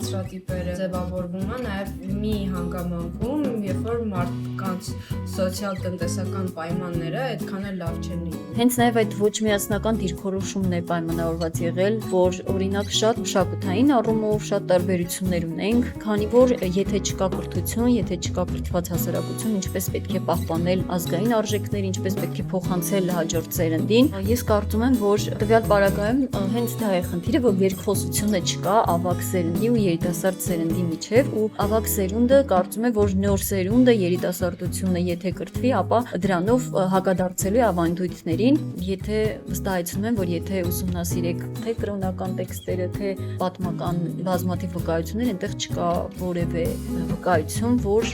կարծրատիպերը ձևավորվում է նաև մի հանգամանքում, երբ որ մարդկանց սոցիալ-տնտեսական պայմանները այդքան էլ լավ չեն լինում։ Հենց նաև այդ ոչ միասնական դիրքորոշումն է պայմանավորված եղել, որ օրինակ շատ մշակութային առումով շատ տարբերություններ ունենք, քանի որ եթե չկա կրթություն, եթե չկա կրթված հասարակություն, ինչպես պետք է պահպանել ազգային արժեքները, ինչպես պետք է փոխանցել հաջորդ սերնդին, ես կարծում եմ, որ տվյալ պարագայում հենց դա է խնդիրը, որ երկխոսությունը չկա ավագ սերնդի ու երիտասարդ սերնդի միջև, ու ավագ սերունդը կարծում է, որ նոր սերունդը երիտասարդությունը եթե կրթվի, ապա դրանով հակադարձելու է ավանդույթներին, եթե վստահեցնում եմ, որ եթե ուսումնասիրեք թե կրոնական տեքստերը, թե պատմական բազմաթիվ վկայություններ, այնտեղ չկա որևէ վկայություն, որ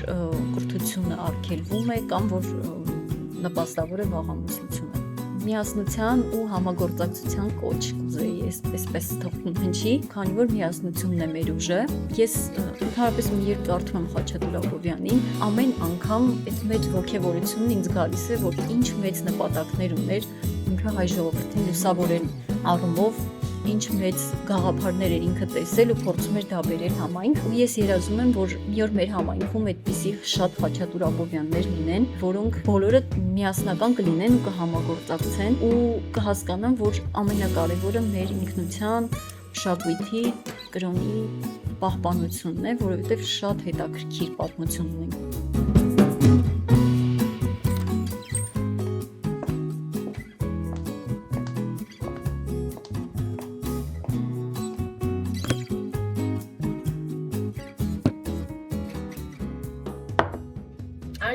կրթությունը արգելվում է կամ որ նպաստավոր է վաղամուսնությունը։ Միասնության ու համագործակցության կոչ կուզեի այսպես թողնում հնչի, քանի որ միասնությունն է մեր ուժը։ Ես ընդհանրապես երբ կարդում եմ Խաչատուր Աբովյանին, ամեն անգամ այդ մեծ ոգևորությունն ինձ գալիս է, որ ինչ մեծ նպատակներ ուներ ինքը հայ ժողովրդին լուսավորել առումով, ինչ մեծ գաղափարներ էր ինքը տեսել ու փորձում էր դա բերել համայնք, ու ես երազում եմ, որ մի օր մեր համայնքում այդպիսի շատ Խաչատուր Աբովյաններ լինեն, որոնք բոլորը միասնական կլինեն ու կհամագործակցեն ու կհասկանան, որ ամենակարևորը մեր ինքնության, մշակույթի, կրոնի պահպանությունն է, որովհետև շատ հետաքրքիր պատմություն ունենք։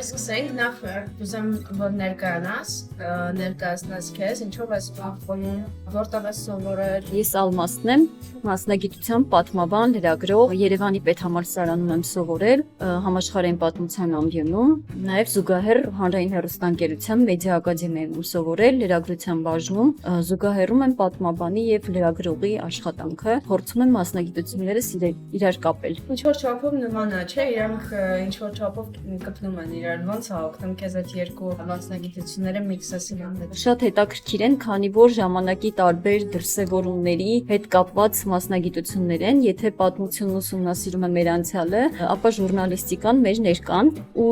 Սկսենք նախ ուզեմ որ ներկայացնես քեզ, ինչով ես զբաղվում, որտեղ ես սովորել։ Ես Ալմասն եմ, մասնագիտությամբ պատմաբան, լրագրող, Երևանի պետհամալսարանում եմ սովորել, համաշխարհային պատմության ամբիոնում, նաև զուգահեռ հանրային հեռուստաընկերության մեդիա ակադեմիայում եմ սովորել, լրագրության բաժնում, զուգահեռում եմ պատմաբանի եւ լրագրողի աշխատանքը, փորձում եմ մասնագիտություններս իրար կապել։ Ինչ որ չափով նման է, չէ՞, իրանք ինչ որ չափով կպնում են իրար, ոնց է օգնում քեզ այդ երկու մասնագիտությունները միքսասի հետ։ Շատ հետաքրքիր են, քանի որ ժամանակի տարբեր դրսևորումների հետ կապված մասնագիտություններ են, եթե պատմությունն ուսումնասիրում է մեր անցյալը, ապա ժուրնալիստիկան մեր ներկան, ու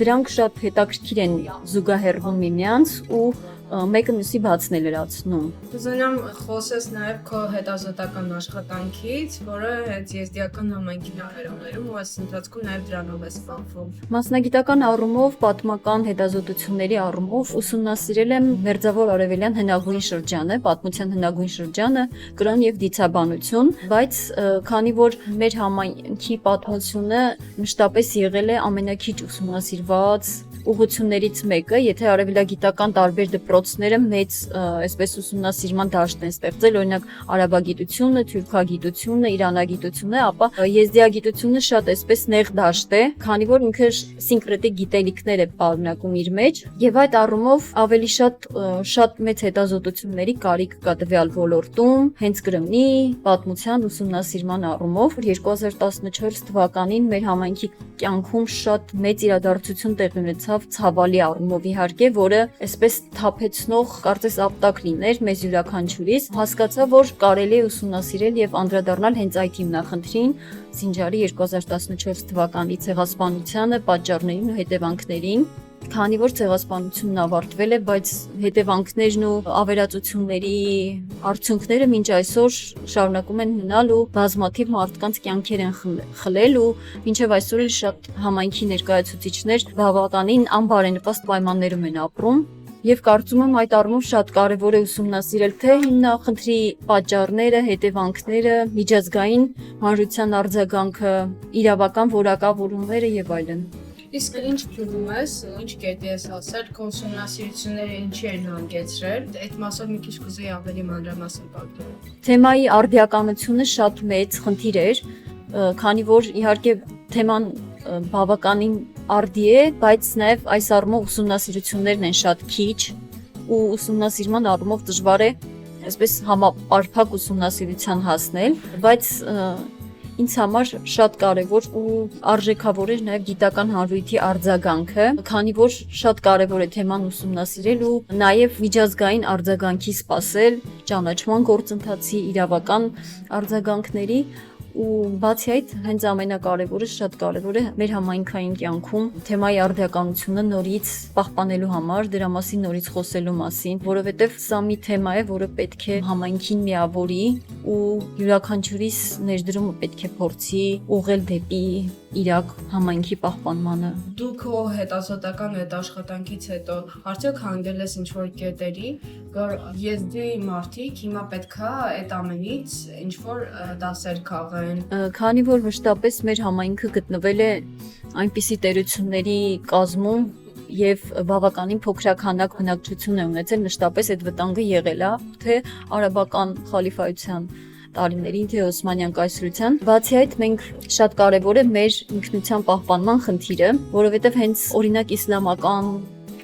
դրանք շատ հետաքրքիր են զուգահեռվում միմյանց ու մեկը մյուսի բացն է լրացնում։ Կուզենամ խոսես նաև քո հետազոտական աշխատանքից, որը հենց եզդիական համայնքին վերաբերում ու այս ընթացքում նաև դրանով է զբաղվում։ Մասնագիտական առումով, պատմական հետազոտությունների առումով ուսումնասիրել եմ Մերձավոր Արևելյան հնագույն շրջանը, պատմության հնագույն շրջանը, կրոն եւ դիցաբանություն, բայց քանի որ մեր համայնքի պատմությունը մշտապես եղել է ամենակիչ ուսումնասիրված ուղղություններից մեկը, եթե արևելագիտական տարբեր դպրոցները մեծ այսպես ուսումնասիրման դաշտ են ստեղծել, օրինակ արաբագիտությունը, թուրքագիտությունը, իրանագիտությունը, ապա եզդիագիտությունը շատ այսպես նեղ դաշտ է, քանի որ ինքը սինկրետիկ գիտելիքներ է պարունակում իր մեջ, եւ այդ առումով ավելի շատ մեծ հետազոտությունների կարիք կա տվյալ ոլորտում, հենց Կրեմնի պատմության ուսումնասիրման առումով 2014 թվականին մեր համայնքի կյանքում շատ մեծ իրադարձություն տեղի ունեցավ ցավալի առումով իհարկե, որը այսպես թափեցնող կարծես ապտակ լիներ մեզ յուրաքանչյուրիս, հասկացա, որ կարելի է ուսումնասիրել եւ անդրադառնալ հենց այդ հիմնախնդրին, Սինջարի 2014 թվականի ցեղասպանությանը, պատճառներին ու հետևանքներին, քանի որ ցեղասպանությունն ավարտվել է, բայց հետևանքներն ու ավերածությունների արդյունքները մինչ այսօր շարունակում են մնալ ու բազմաթիվ մարդկանց կյանքեր են խլել ու մինչև այսօր էլ շատ համայնքի ներկայացուցիչներ բավականին անբարենպաստ պայմաններում են ապրում։ Եվ կարծում եմ այդ առումով շատ կարևոր է ուսումնասիրել թե հիմնախնդրի պատճառները, հետևանքները, միջազգային հանրության արձագանքը, իրավական որակավորումները եւ այլն։ Իսկ ինչ փուլում ես, ինչ կետի ես ասել, քո ուսումնասիրությունները ինչի են հանգեցրել, այդ մասով մի քիչ կուզեի ավելի մանրամասն պատմել։ Թեմայի արդիականությունը շատ մեծ խնդիր էր, քանի որ իհարկե թեման բավականին արդի է, բայց նաև այս առումով ուսումնասիրություններն են շատ քիչ ու ուսումնասիրման առումով դժվար է այսպես համապարփակ ուսումնասիրության հասնել, բայց ինձ համար շատ կարևոր ու արժեքավոր էր նաև գիտական հանրույթի արձագանքը, քանի որ շատ կարևոր է թեման ուսումնասիրել ու նաև միջազգային արձագանքի սպասել, ճանաչման գործընթացի, իրավական արձագանքների ու բացի այդ հենց ամենակարևորը շատ կարևոր է մեր համայնքային կյանքում թեմայի արդիականությունը նորից պահպանելու համար, դրա մասին նորից խոսելու մասին, որովհետև սա մի թեմա է, որը պետք է համայնքին միավորի ու յուրաքանչյուրիս ներդրումը պետք է փորձի ուղղել դեպի իրակ համայնքի պահպանմանը։ Դու քո հետազոտական այդ աշխատանքից հետո արդյոք հանգել ես ինչ-որ կետերի, որ եզդի մարդիկ հիմա պետքա այդ ամենից ինչ-որ դասեր քաղեն։ Քանի որ մշտապես մեր համայնքը գտնվել է այնպիսի տերությունների կազմում եւ բավականին փոքրականակ բնակչություն է ունեցել, մշտապես այդ վտանգը եղել է, թե արաբական խալիֆայության տարիներին, թե Օսմանյան կայսրության։ Բացի այդ, մենք շատ կարևոր է մեր ինքնության պահպանման խնդիրը, որովհետև հենց օրինակ իսլամական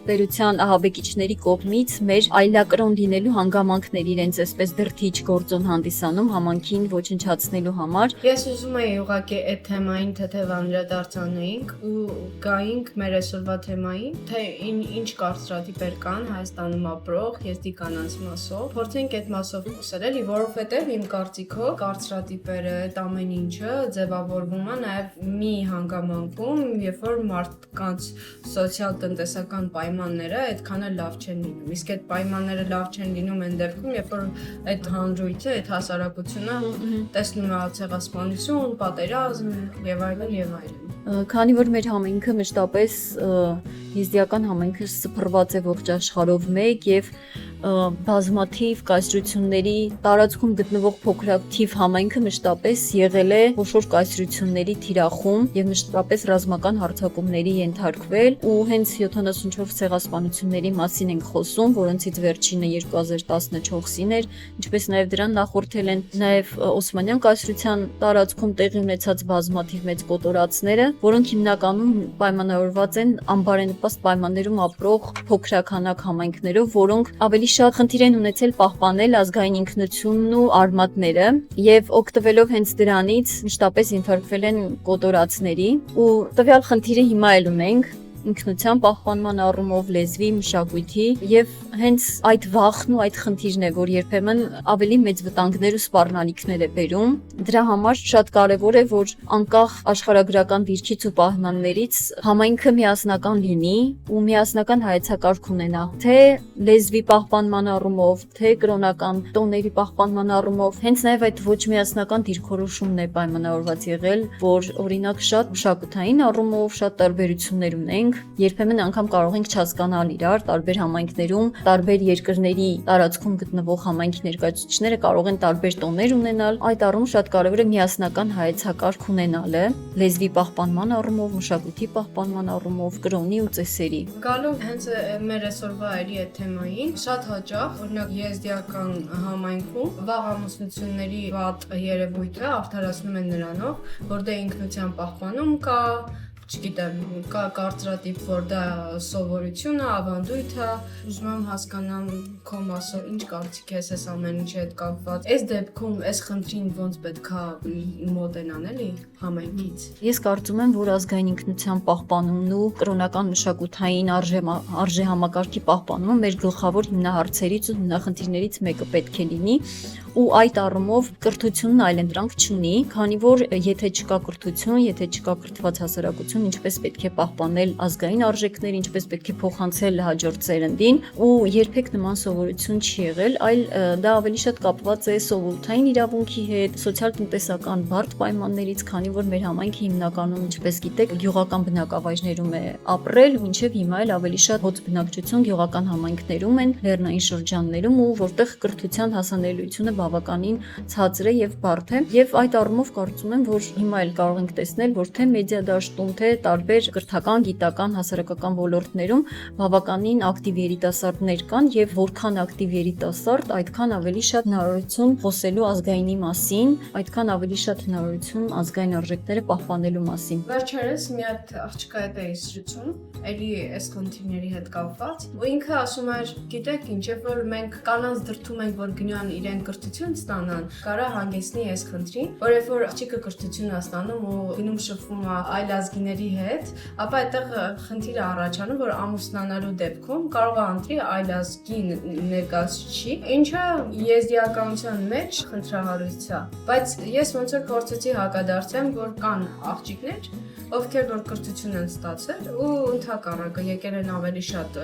տերության ահաբեկիչների կողմից մեր այլակրոն լինելու հանգամանքներ իրենց այսպես դրթիչ գործոն հանդիսանում համանքին ոչնչացնելու համար։ Ես ուզում եի ուղղակի այդ թեմային թեթև անդրադարձանեինք ու գայինք մեր այսօրվա թեմային, թե ինչ կարծրատիպեր կան Հայաստանում ապրող եզդի կանանց մասով։ Փորձենք այդ մասով խոսել էլի, որովհետև իմ կարծիքով կարծրատիպերը, այդ ամեն ինչը ձևավորվում է նաև մի հանգամանքում, երբ որ մարդկանց սոցիալ-տնտեսական պայմանները այդքան էլ լավ չեն լինում։ Իսկ այդ պայմանները լավ չեն լինում այն դեպքում, երբ որ այդ հանրույթը, այդ հասարակությունը տեսնում է ցեղասպանություն, պատերազմ եւ այլն եւ այլն։ Քանի որ մեր համայնքը մշտապես եզդիական համայնքը սփռված է ողջ աշխարհով մեկ եւ բազմաթիվ կայսրությունների տարածքում գտնվող փոքրաթիվ համայնքը մշտապես եղել է խոշոր կայսրությունների թիրախում եւ մշտապես ռազմական հարձակումների ենթարկվել ու հենց 74 ցեղասպանությունների մասին ենք խոսում, որոնցից վերջինը 2014-ին էր, ինչպես նաեւ դրան նախորդել են նաեւ Օսմանյան կայսրության տարածքում տեղի ունեցած բազմաթիվ մեծ կոտորածները, որոնք հիմնականում պայմանավորված են անբարենպաստ պայմաններում ապրող փոքրականակ համայնքներով, որոնք ավելի շատ խնդիր են ունեցել պահպանել ազգային ինքնությունն ու արմատները եւ օգտվելով հենց դրանից մշտապես ինֆարկվել են կոտորածների ու տվյալ խնդիրը հիմա էլ ունենք ինքնության պահպանման առումով լեզվի, մշակույթի եւ հենց այդ վախն ու այդ խնդիրն է, որ երբեմն ավելի մեծ վտանգներ ու սպառնալիքներ է բերում։ Դրա համար շատ կարեւոր է, որ անկախ աշխարհագրական դիրքից ու պահմաններից համայնքը միասնական լինի ու միասնական հայեցակարգ ունենա, թե լեզվի պահպանման առումով, թե կրոնական տոների պահպանման առումով։ Հենց նաեւ այդ ոչ միասնական դիրքորոշումն է պայմանավորված եղել, որ օրինակ շատ մշակութային առումով շատ տարբերություններ ունենք, երբեմն անգամ կարող ենք չհասկանալ իրար, տարբեր համայնքներում, տարբեր երկրների տարածքում գտնվող համայնքի ներկայացուցիչները կարող են տարբեր տոներ ունենալ։ Այդ առումով շատ կարևոր է միասնական հայեցակարգ ունենալը, լեզվի պահպանման առումով, մշակույթի պահպանման առումով, կրոնի ու ծեսերի։ Գալով հենց մեր այսօրվա այլի այդ թեմային, շատ հաճախ, օրինակ եզդիական համայնքում վաղ ամուսնությունների վատ երևույթը արդարացնում են նրանով, որ դե ինքնության պահպանում կա, չգիտեմ, կա կարծրատիպ, որ դա սովորություն է, ավանդույթ է, ուզում եմ հասկանամ քո մասով ինչ կարծիք ես այս ամեն ինչի հետ կապված։ Այս դեպքում այս խնդրին ոնց պետքա մոտենան էլի համայնքից։ Ես կարծում եմ, որ ազգային ինքնության պահպանումն ու կրոնական մշակութային արժեհամակարգի պահպանումը մեր գլխավոր հիմնահարցերից ու հիմնախնդիրներից մեկը պետք է լինի ու այդ առումով կրթությունն այլընտրանք չունի, քանի որ եթե չկա կրթություն, եթե չկա կրթված հասարակություն, ինչպես պետք է պահպանել ազգային արժեքները, ինչպես պետք է փոխանցել հաջորդ սերնդին, ու երբեք նման սովորություն չի եղել, այլ դա ավելի շատ կապված է սովորութային իրավունքի հետ, սոցիալ-տնտեսական բարդ պայմաններից, քանի որ մեր համայնքը հիմնականում, ինչպես գիտեք, գյուղական բնակավայրերում է ապրել, մինչև հիմա էլ ավելի շատ հոծ բնակչություն գյուղական համայնքներում են, լեռնային շրջաններում, ու որտեղ կրթության հասանելիությունը բավականին ցածր է եւ բարդ է, եւ այդ առումով կարծում եմ, որ հիմա էլ կարող ենք տեսնել, որ թե մեդիա դաշտում, թե տարբեր կրթական, գիտական, հասարակական ոլորտներում բավականին ակտիվ երիտասարդներ կան եւ որքան ակտիվ երիտասարդ, այդքան ավելի շատ հնարավորություն խոսելու ազգայինի մասին, այդքան ավելի շատ հնարավորություն ազգային արժեքները պահպանելու մասին։ Վերջերս մի հատ աղջկա հետ էի զրուցում, էլի այս խնդիրների հետ կապված, ու ինքը ասում էր, գիտեք ինչ, երբ որ մենք կանանց դրթում ենք, որ գնան իրեն կրթություն կրթություն ստանան, կարա հանգեցնի այս խնդրին, որ երբ որ աղջիկը կրթություն է ստանում ու գնում շփվում է այլ ազգիների հետ, ապա այդտեղ խնդիր է առաջանում, որ ամուսնանալու դեպքում կարող է ընտրի այլ ազգի ներկայացուցիչ, ինչը եզդիականության մեջ խնդրահարույց է, բայց ես ոնց որ փորձեցի հակադարձեմ, որ կան աղջիկներ, ովքեր որ կրթություն են ստացել ու ընդհակառակը եկել են ավելի շատ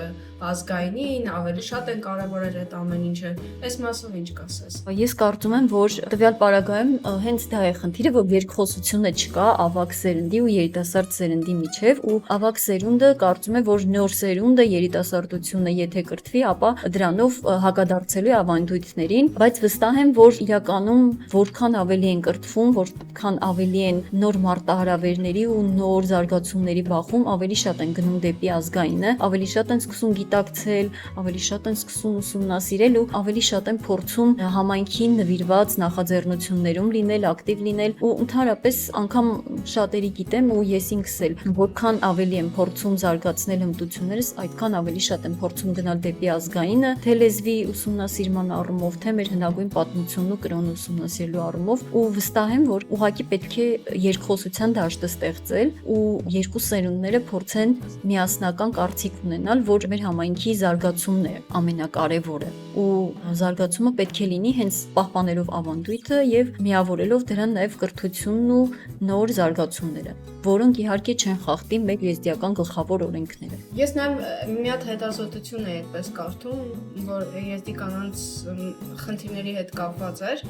ազգայինին, ավելի շատ են կարևորել այդ ամեն ինչը։ Այս մասով ինչ կասես։ Ես կարծում եմ, որ տվյալ պարագայում հենց դա է խնդիրը, որ երկխոսությունը չկա ավագ սերնդի ու երիտասարդ սերնդի միջև, ու ավագ սերունդը կարծում է, որ նոր սերունդը երիտասարդությունը եթե կրթվի, ապա դրանով հակադարձելու է ավանդույթներին, բայց վստահ եմ, որ իրականում որքան ավելի են կրթվում, որքան ավելի են նոր մարտահրավերների ու նոր զարգացումների բախում, ավելի շատ են գնում դեպի ազգայինը, ավելի շատ են սկսում գիտակցել, ավելի շատ են սկսում ուսումնասիրել ու ավելի շատ են փորձում համայնքին նվիրված նախաձեռնություններում լինել, ակտիվ լինել ու ընդհանրապես անգամ շատերի գիտեմ ու ես ինքս էլ որքան ավելի եմ փորձում զարգացնել հմտություններս, այդքան ավելի շատ եմ փորձում գնալ դեպի ազգայինը, թե լեզվի ուսումնասիրման առումով, թե մեր հնագույն պատմությունն ու կրոնը ուսումնասիրելու առումով ու վստահ եմ, որ ուղղակի պետք է երկխոսության դաշտը ստեղծել ու երկու սերունդները փորձեն միասնական կարծիք ունենալ, որ մեր համայնքի զարգացումն է ամենակարևորը ու զարգացումը պետք է լինի հենց պահպանելով ավանդույթը եւ միավորելով դրան նաեւ կրթությունն ու նոր զարգացումները, որոնք իհարկե չեն խախտի մեր եզդիական գլխավոր օրենքները։ Ես նաեւ մի հատ հետազոտություն եմ այդպես կարդում, որ եզդի կանանց խնդիրների հետ կապված էր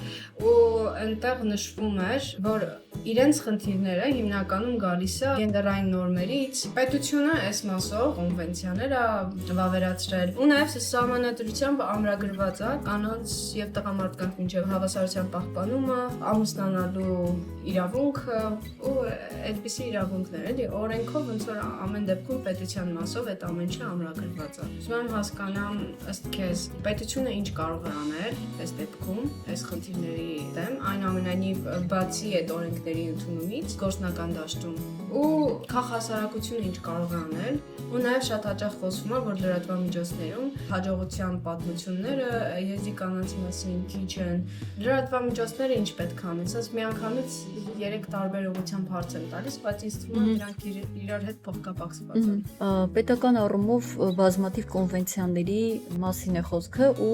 ու այնտեղ նշվում էր, որ իրենց խնդիրները հիմնականում գալիս է գենդերային նորմերից։ Պետությունը այս մասով կոնվենցիաներ է վավերացրել ու նաև սահմանադրությամբ ամրագրված է կանանց եւ տղամարդկանց միջև հավասարության պահպանումը, ամուսնանալու իրավունքը ու այդպիսի իրավունքներ, էլի օրենքով ոնց որ ամեն դեպքում պետության մասով այդ ամեն ինչը ամրագրված է։ Ուզում եմ հասկանամ ըստ քեզ պետությունը ինչ կարող է անել այս դեպքում, այս խնդիրների դեմ, այնուամենայնիվ բացի այդ օրենքների ընդունումից գործնական դաշտում ու քաղաքասարակությունը ինչ կարող է անել ու նաև շատ հաճախ խոսվում է, որ լրատվամիջոցներում հաջողության պատմությունները եզդի կանանց մասին քիչ են։ Լրատվամիջոցները ինչ պետք է անեն, ասես միանգամից 3 տարբեր ուղղությամբ հարց են տալիս, բայց ինձ թվում է դրանք իրար հետ փոխկապակցված են։ Պետական առումով բազմաթիվ կոնվենցիաների մասին է խոսքը ու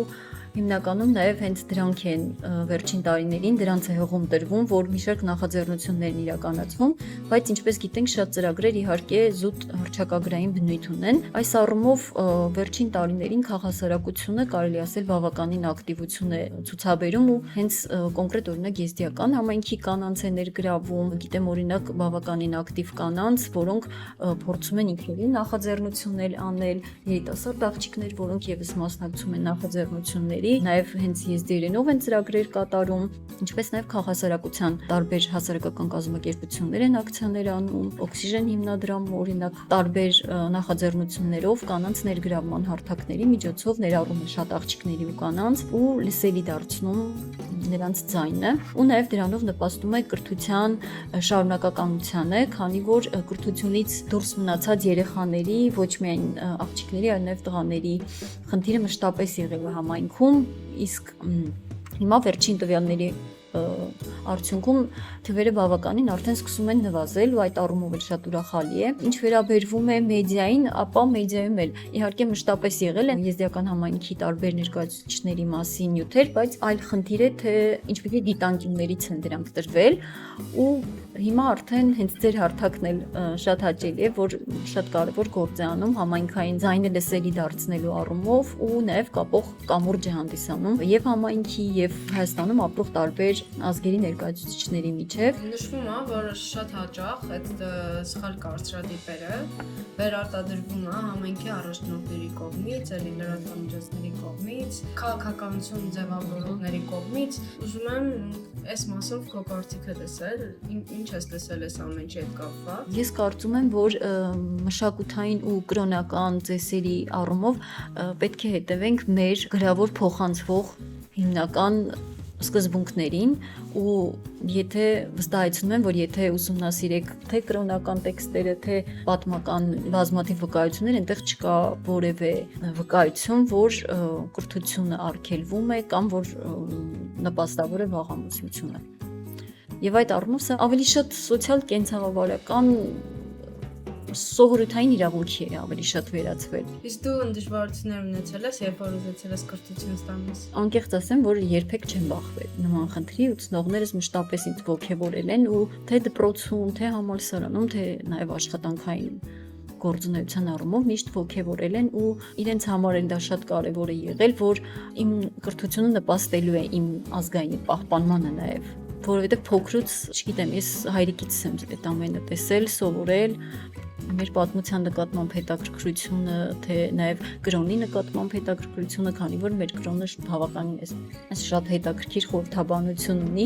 հիմնականում նաև հենց դրանք են վերջին տարիներին դրանց է հողում տրվում, որ մի շարք նախաձեռնություններ են իրականացվում, բայց ինչպես գիտենք, շատ ծրագրեր իհարկե զուտ հռչակագրային բնույթ ունեն։ Այս առումով վերջին տարիներին քաղաքասարակությունը կարելի ասել բավականին ակտիվություն է ցուցաբերում ու հենց կոնկրետ օրինակ եզդիական համայնքի կանանց է ներգրավում, գիտեմ օրինակ բավականին ակտիվ կանանց, որոնք փորձում են ինքնուրույն նախաձեռնություններ անել, երիտասարդ աղջիկներ, որոնք եւս մասնակցում են նախաձեռնությունների, նաև հենց եզդիերենով են ծրագրեր կատարում, ինչպես նաև քաղաքասարակության տարբեր հասարակական կազմակերպություններ են ակցիաներ անում, օքսիժեն հիմնադրամը օրինակ տարբեր նախաձեռնություններով կանանց ներգրավման հարթակների միջոցով ներառում է շատ աղջիկների ու կանանց ու լսելի դարձնում նրանց ձայնը ու նաև դրանով նպաստում է կրթության շարունակականությանը, քանի որ կրթությունից դուրս մնացած երեխաների, ոչ միայն աղջիկների, այլ նաև տղաների խնդիրը մշտապես եղել է համայնքում, իսկ հիմա վերջին տվյալների արդյունքում թվերը բավականին արդեն սկսում են նվազել ու այդ առումով էլ շատ ուրախալի է։ Ինչ վերաբերվում է մեդիային, ապա մեդիայում էլ իհարկե մշտապես եղել են եզդիական համայնքի տարբեր ներկայացուցիչների մասին նյութեր, բայց այլ խնդիր է, թե ինչպիսի դիտանկյուններից են դրանք տրվել ու հիմա արդեն հենց ձեր հարթակն էլ շատ հաճելի է, որ շատ կարևոր գործ է անում համայնքային ձայնը լսելի դարձնելու առումով ու նաև կապող կամուրջ է հանդիսանում եւ համայնքի եւ Հայաստանում ապրող տարբեր ազգերի ներկայացուցիչների միջև։ Նշվում է, որ շատ հաճախ այդ սխալ կարծրատիպերը վերարտադրվում է համայնքի առաջնորդների կողմից, ելի լրատվամիջոցների կողմից, քաղաքականություն ձևավորողների կողմից։ Ուզում եմ այս մասով քո կարծիքը լսել, ինչ ես լսել այս ամեն ինչի հետ կապված։ Ես կարծում եմ, որ մշակութային ու կրոնական ծեսերի առումով պետք է հետևենք մեր գրավոր փոխանցվող հիմնական սկզբունքներին ու եթե վստահեցնում եմ, որ եթե ուսումնասիրեք թե կրոնական տեքստերը, թե պատմական բազմաթիվ վկայություններ, այնտեղ չկա որևէ վկայություն, որ կրթությունը արգելվում է կամ որ նպաստավոր է վաղամուսնությունը։ Եվ այդ առումով սա ավելի շատ սոցիալ կենցաղավարական սովորութային իրավունքի է ավելի շատ վերածվել։ Իսկ դու դժվարություններ ունեցել ես, երբ որ ուզեցել ես կրթություն ստանալ։ Անկեղծ ասեմ, որ երբեք չեմ բախվել նման խնդրի ու ցնողներս մշտապես ինձ ողջևորել են ու թե դպրոցում, թե համալսարանում, թե նաև աշխատանքային գործունեության առումով միշտ ողջևորել են ու իրենց համար էլ դա շատ կարևոր է եղել, որ իմ կրթությունը նպաստելու է իմ ազգային պահպանմանը նաև, որովհետև փոքրուց, չգիտեմ, ես հայրիկից եմ այդ ամենը տեսել, սովորել, մեր պատմության նկատմամբ հետաքրքրությունը, թե նաև կրոնի նկատմամբ հետաքրքրությունը, քանի որ մեր կրոնը բավականին շատ հետաքրքիր խորհրդաբանություն ունի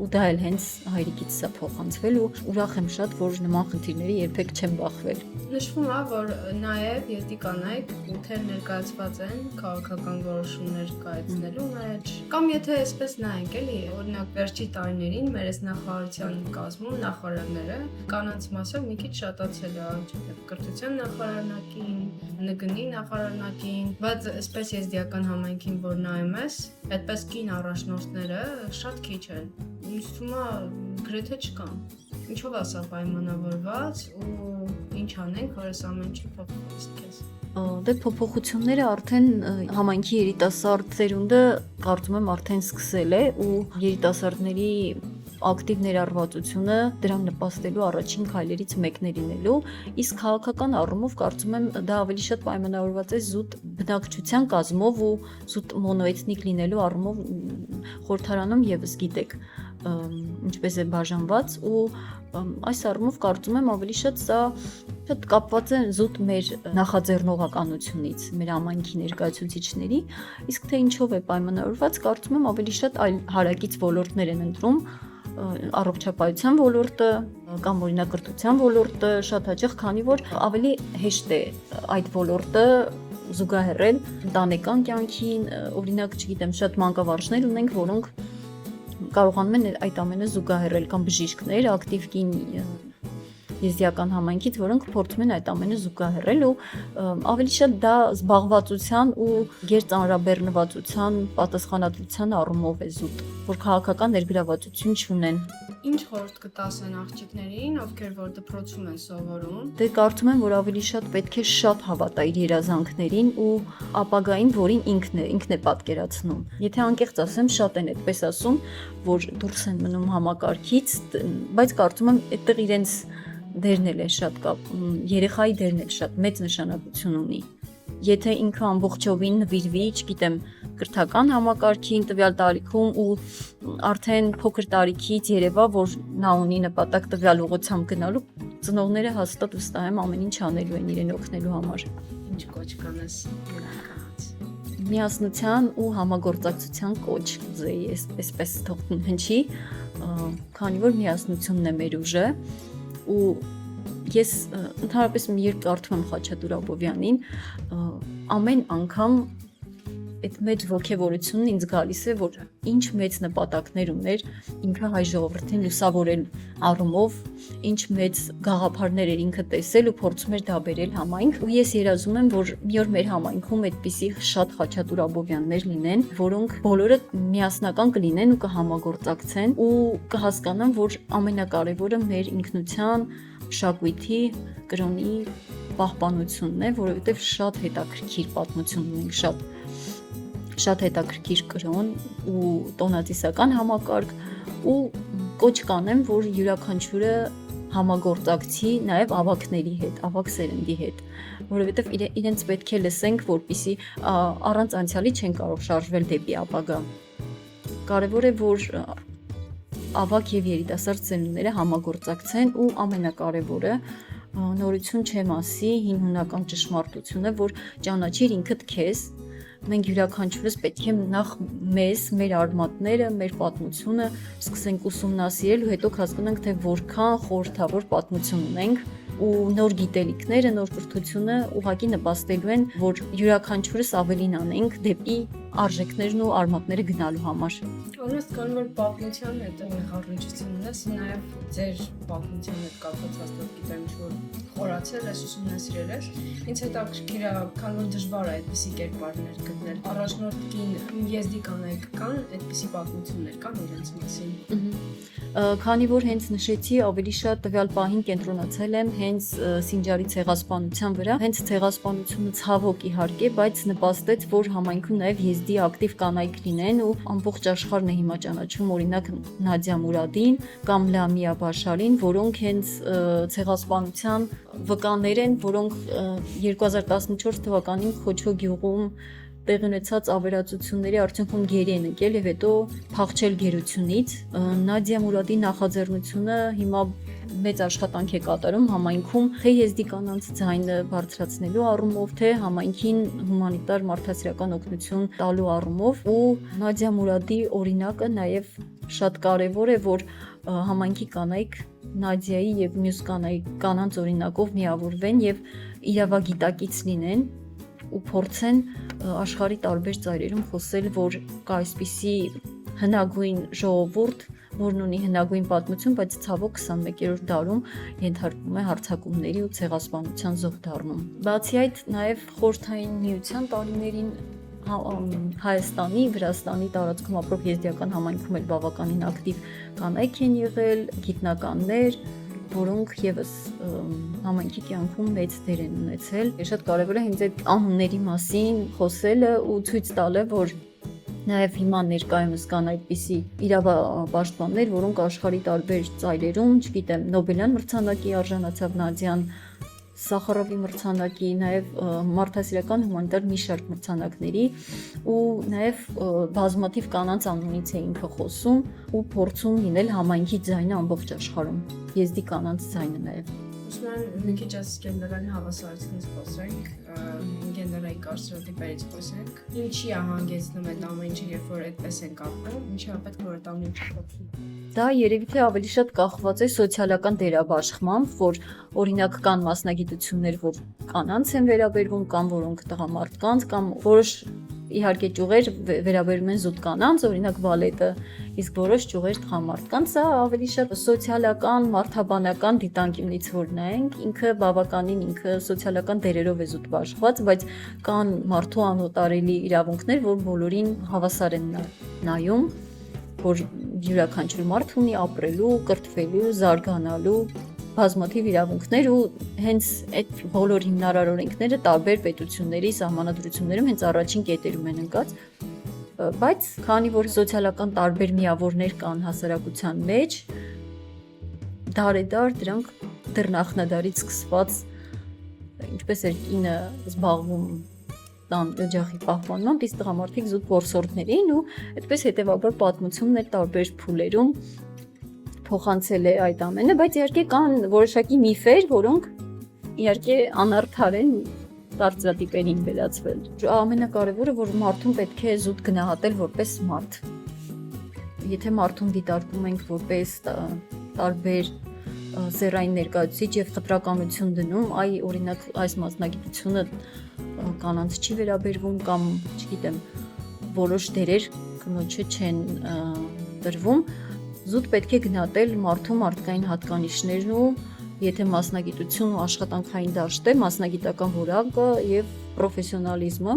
ու դա էլ հենց հայրիկից է փոխանցվել ու ուրախ եմ շատ, որ նման խնդիրների երբեք չեմ բախվել։ Նշվում է, որ նաև եզդի կանայք ուտեր ներկայացված են քաղաքական որոշումներ կայացնելու մեջ, կամ եթե այսպես նայենք էլի, օրինակ վերջի տարիներին մեր այս նախարարության կազմում նախարարները կանանց մասով մի քիչ շատացել է, կրթության նախարարնակին, ՆԳՆ-ի նախարարնակին, բայց այսպես եզդիական համայնքին որ նայում ես, այդպես կին առաջնորդները շատ քիչ են, ինձ թվում է գրեթե չկան։ Ինչով է սա պայմանավորված ու ինչ անենք, որ այս ամեն ինչը փոխվի քեզ։ Դե փոփոխությունները արդեն համայնքի երիտասարդ ծերունդը կարծում եմ արդեն սկսել է ու երիտասարդների ակտիվ ներառվածությունը դրան նպաստելու առաջին քայլերից մեկն է լինելու, իսկ քաղաքական առումով կարծում եմ դա ավելի շատ պայմանավորված է զուտ բնակչության կազմով ու զուտ մոնոէթնիկ լինելու առումով խորհրդարանում եւս գիտեք ինչպես է բաժանված ու այս առումով կարծում եմ ավելի շատ սա շատ կապված է զուտ մեր նախաձեռնողականությունից, մեր համայնքի ներկայացուցիչների, իսկ թե ինչով է պայմանավորված, կարծում եմ ավելի շատ այլ հարակից ոլորտներ են ընտրում, առողջապահության ոլորտը կամ օրինակ կրթության ոլորտը շատ հաճախ, քանի որ ավելի հեշտ է այդ ոլորտը զուգահեռել ընտանեկան կյանքին, օրինակ, չգիտեմ, շատ մանկավարժներ ունենք, որոնք կարողանում են այդ ամենը զուգահեռել կամ բժիշկներ, ակտիվ կին եզդիական համայնքից, որոնք փորձում են այդ ամենը զուգահեռել ու ավելի շատ դա զբաղվածության ու գերծանրաբեռնվածության պատասխանատվության առումով է զուտ, որ քաղաքական ներգրավվածություն չունեն։ Ինչ խորհուրդ կտաս են աղջիկներին, ովքեր որ դպրոցում են սովորում։ Դե կարծում եմ, որ ավելի շատ պետք է շատ հավատա իր երազանքներին ու ապագային, որին ինքն է պատկերացնում։ Եթե անկեղծ ասեմ, շատ են այդպես ասում, որ դուրս են մնում համակարգից, բայց կարծում եմ, այդտեղ իրենց դերն էլ է շատ կապ, երեխայի դերն էլ շատ մեծ նշանակություն ունի։ Եթե ինքը ամբողջովին նվիրվի, չգիտեմ, կրթական համակարգին տվյալ տարիքում ու արդեն փոքր տարիքից երևա, որ նա ունի նպատակ տվյալ ուղղությամբ գնալու, ծնողները հաստատ վստահ եմ ամեն ինչ անելու են իրեն օգնելու համար։ Ինչ կոչ կանես կանանց։ Միասնության ու համագործակցության կոչ ձեի այսպես թող հնչի, քանի որ միասնությունն է մեր ուժը ու ես ընդհանրապես երբ կարդում եմ Խաչատուր Աբովյանին, ամեն անգամ այդ մեծ ոգևորությունն ինձ գալիս է, որ ինչ մեծ նպատակներ ուներ ինքը հայ ժողովրդին լուսավորել առումով, ինչ մեծ գաղափարներ էր ինքը տեսել ու փորձում էր դա բերել համայնք, ու ես երազում եմ, որ մի օր մեր համայնքում այդպիսի շատ Խաչատուր Աբովյաններ լինեն, որոնք բոլորը միասնական կլինեն ու կհամագործակցեն ու կհասկանան, որ ամենակարևորը մեր ինքնության, մշակույթի, կրոնի պահպանությունն է, որովհետև շատ հետաքրքիր պատմություն ունենք, շատ հետաքրքիր կրոն ու տոնածիսական համակարգ ու կոչ կանեմ, որ յուրաքանչյուրը համագործակցի նաև ավագների հետ, ավագ սերնդի հետ, որովհետև իրենց պետք է լսենք, որպեսզի առանց անցյալի չեն կարող շարժվել դեպի ապագա։ Կարևոր է, որ ավագ եւ երիտասարդ սերունդները համագործակցեն ու ամենակարևորը նորություն չեմ ասի, հին հունական ճշմարտությունը, որ ճանաչիր ինքդ քեզ։ Մենք յուրաքանչյուրս պետք է նախ մեզ, մեր արմատները, մեր պատմությունը սկսենք ուսումնասիրել ու հետո հասկանանք, թե որքան խորհրդավոր պատմություն ունենք ու նոր գիտելիքները, նոր կրթությունը ուղղակի նպաստելու են, որ յուրաքանչյուրս ավելին անենք դեպի արժեքներն ու արմատները գնալու համար։ Օրինակ կան որ պատմության հետ խառնիչությունն է, նաև ձեր պատմության հետ կապված հաստատ գիտեմ ինչ-որ խորացել ես, ուսումնասիրել ես։ Ինձ հետաքրքիր է, քան որ դժվար է այդպիսի կերպարներ գտնել։ Առաջնորդ կին եզդի կանայք կան, այդպիսի պատմություններ կան իրենց մասին։ Քանի որ հենց նշեցի, ավելի շատ տվյալ պահին կենտրոնացել եմ հենց Սինջարի ցեղասպանության վրա, հենց ցեղասպանությունը ցավոք իհարկե, բայց նպաստեց, որ համայնքում նաև եզդի ակտիվ կանայք լինեն ու ամբողջ աշխարհն է հիմա ճանաչում օրինակ Նադիա Մուրադին կամ Լամիա Բաշարին, որոնք հենց ցեղասպանության վկաներ են, որոնք 2014 թվականին Խոչո գյուղում տեղի ունեցած ավերածությունների արդյունքում գերի են ընկել եւ հետո փախչել գերությունից։ Նադիա Մուրադի նախաձեռնությունը հիմա մեծ աշխատանք է կատարում համայնքում թե եզդի կանանց ձայնը բարձրացնելու առումով, թե համայնքին հումանիտար մարդասիրական օգնություն տալու առումով ու Նադիա Մուրադի օրինակը նաեւ շատ կարեւոր է, որ համայնքի կանայք Նադիայի եւ մյուս կանանց օրինակով միավորվեն եւ իրավագիտակից լինեն ու փորձեն աշխարհի տարբեր ծայրերում խոսել, որ կա այսպիսի հնագույն ժողովուրդ, որն ունի հնագույն պատմություն, բայց ցավոք 21-րդ դարում ենթարկվում է հարձակումների ու ցեղասպանության զոհ դառնում։ Բացի այդ, նաև Խորհրդային Միության տարիներին Հայաստանի, Վրաստանի տարածքում ապրող եզդիական համայնքում էլ բավականին ակտիվ կանայք են եղել, գիտնականներ, որոնք եւս համայնքի կյանքում մեծ դեր են ունեցել։ Շատ կարևոր է հենց այդ անունների մասին խոսելը ու ցույց տալը, որ նաև հիմա ներկայումս կան այդպիսի իրավապաշտպաններ, որոնք աշխարհի տարբեր ծայրերում, չգիտեմ, Նոբելյան մրցանակի արժանացավ Նադիան, Սախարովի մրցանակի, նաև մարդասիրական հումանիտար մի շարք մրցանակների ու նաև բազմաթիվ կանանց անունից է ինքը խոսում ու փորձում լինել համայնքի ձայնը ամբողջ աշխարհում, եզդի կանանց ձայնը նաև։ Ուզում եմ մի քիչ գենդերային հավասարությունից խոսենք, գենդերային կարծրատիպերից խոսենք։ Ինչի է հանգեցնում այդ ամեն ինչը, երբ որ այդպես ենք ապրում, ինչի է պետք որ այդ ամեն ինչը փոխվի։ Դա երևի թե ավելի շատ կախված է սոցիալական դերաբաշխմամբ, որ օրինակ կան մասնագիտություններ, որ կանանց են վերաբերվում, կամ որոնք տղամարդկանց, կամ որոշ իհարկե ճյուղեր վերաբերում են զուտ կանանց, օրինակ բալետը, իսկ որոշ ճյուղեր տղամարդկանց, սա ավելի շատ սոցիալական, մարդաբանական դիտանկյունից որ նայենք, ինքը բավականին ինքը սոցիալական դերերով է զուտ բաշխված, բայց կան մարդու անոտարելի իրավունքներ, որ բոլորին հավասար են նայում, որ յուրաքանչյուր մարդ ունի ապրելու, կրթվելու, զարգանալու բազմաթիվ իրավունքներ ու հենց այդ բոլոր հիմնարար օրենքները տարբեր պետությունների սահմանադրություններում հենց առաջին կետերում են ընկած, բայց քանի որ սոցիալական տարբեր միավորներ կան հասարակության մեջ, դարեդար դրանք դեռ նախնադարից սկսված, ինչպես էր կինը զբաղվում տան օջախի պահպանմամբ, իսկ տղամարդիկ զուտ որսորդներ էին ու այդպես հետևաբար պատմությունն է տարբեր փուլերում փոխանցել է այդ ամենը, բայց իհարկե կան որոշակի միֆեր, որոնք իհարկե անարդար են կարծրատիպերին վերածվել։ Ամենակարևորը, որ մարդուն պետք է զուտ գնահատել որպես մարդ։ Եթե մարդուն դիտարկում ենք որպես տարբեր սեռային ներկայացուցիչ եւ խտրականություն դնում, օրինակ այս մասնագիտությունը կանանց չի վերաբերվում կամ, չգիտեմ, որոշ դերեր կնոջը չեն տրվում, զուտ պետք է գնահատել մարդու մարդկային հատկանիշներն ու եթե մասնագիտություն ու աշխատանքային դաշտ է, մասնագիտական որակը եւ պրոֆեսիոնալիզմը,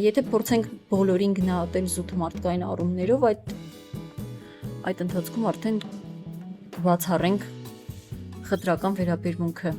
եթե փորձենք բոլորին գնահատել զուտ մարդկային առումներով, այդ ընթացքում արդեն բացառենք խտրական վերաբերմունքը